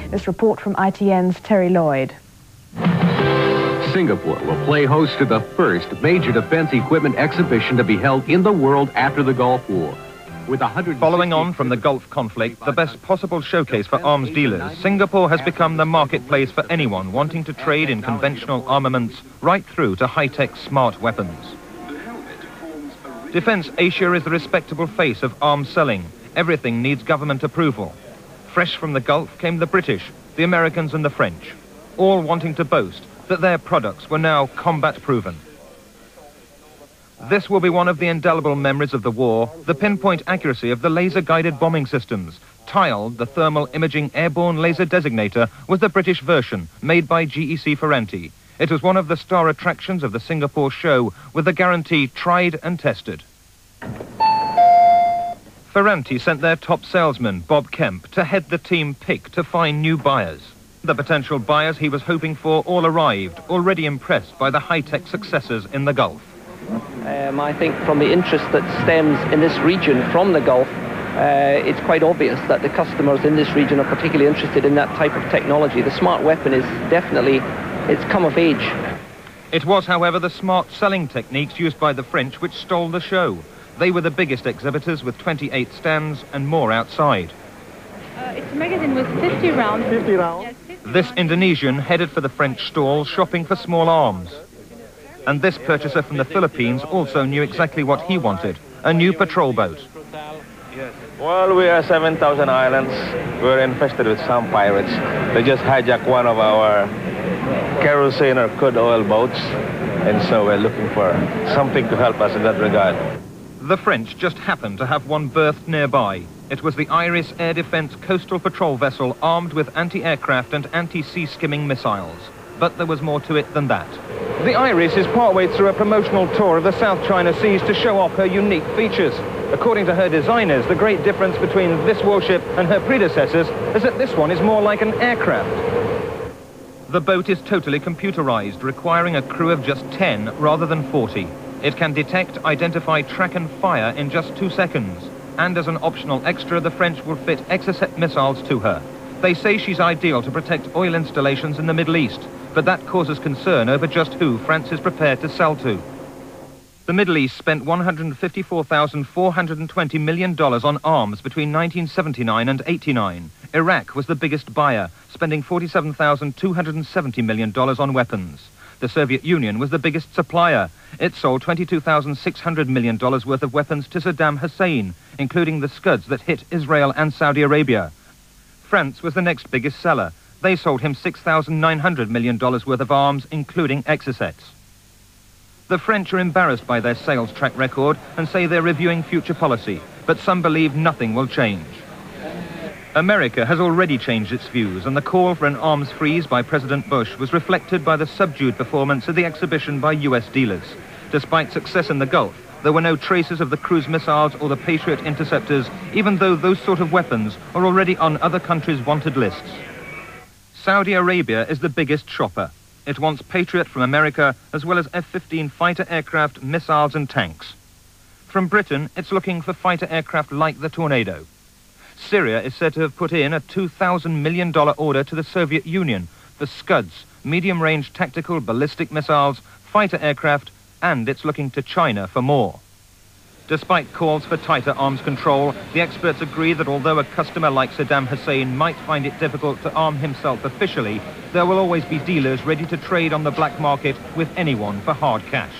This report from ITN's Terry Lloyd. Singapore will play host to the first major defense equipment exhibition to be held in the world after the Gulf War. Following on from the Gulf conflict, the best possible showcase for arms dealers, Singapore has become the marketplace for anyone wanting to trade in conventional armaments right through to high-tech smart weapons. Defence Asia is the respectable face of arms selling. Everything needs government approval. Fresh from the Gulf came the British, the Americans and the French, all wanting to boast that their products were now combat-proven. This will be one of the indelible memories of the war, the pinpoint accuracy of the laser-guided bombing systems. Tiled, the thermal imaging airborne laser designator, was the British version, made by GEC Ferranti. It was one of the star attractions of the Singapore show, with the guarantee tried and tested. Ferranti sent their top salesman, Bob Kemp, to head the team pick to find new buyers. The potential buyers he was hoping for all arrived, already impressed by the high-tech successes in the Gulf. I think from the interest that stems in this region from the Gulf, it's quite obvious that the customers in this region are particularly interested in that type of technology. The smart weapon is definitely, it's come of age. It was, however, the smart selling techniques used by the French which stole the show. They were the biggest exhibitors with 28 stands and more outside. It's a magazine with 50 rounds. 50 rounds? Yes, 50 This rounds. Indonesian headed for the French stall, shopping for small arms. And this purchaser from the Philippines also knew exactly what he wanted, a new patrol boat. Well, we are 7,000 islands. We're infested with some pirates. They just hijacked one of our kerosene or crude oil boats, and so we're looking for something to help us in that regard. The French just happened to have one berthed nearby. It was the Iris Air Defence coastal patrol vessel armed with anti-aircraft and anti-sea skimming missiles. But there was more to it than that. The Iris is partway through a promotional tour of the South China Seas to show off her unique features. According to her designers, the great difference between this warship and her predecessors is that this one is more like an aircraft. The boat is totally computerized, requiring a crew of just 10 rather than 40. It can detect, identify, track and fire in just 2 seconds. And as an optional extra, the French will fit Exocet missiles to her. They say she's ideal to protect oil installations in the Middle East, but that causes concern over just who France is prepared to sell to. The Middle East spent $154,420 million on arms between 1979 and 89. Iraq was the biggest buyer, spending $47,270 million on weapons. The Soviet Union was the biggest supplier. It sold $22,600 million worth of weapons to Saddam Hussein, including the Scuds that hit Israel and Saudi Arabia. France was the next biggest seller. They sold him $6,900 million worth of arms, including Exocets. The French are embarrassed by their sales track record and say they're reviewing future policy, but some believe nothing will change. America has already changed its views, and the call for an arms freeze by President Bush was reflected by the subdued performance of the exhibition by US dealers. Despite success in the Gulf, there were no traces of the cruise missiles or the Patriot interceptors, even though those sort of weapons are already on other countries' wanted lists. Saudi Arabia is the biggest shopper. It wants Patriot from America, as well as F-15 fighter aircraft, missiles and tanks. From Britain, it's looking for fighter aircraft like the Tornado. Syria is said to have put in a $2,000 million order to the Soviet Union for Scuds, medium-range tactical ballistic missiles, fighter aircraft, and it's looking to China for more. Despite calls for tighter arms control, the experts agree that although a customer like Saddam Hussein might find it difficult to arm himself officially, there will always be dealers ready to trade on the black market with anyone for hard cash.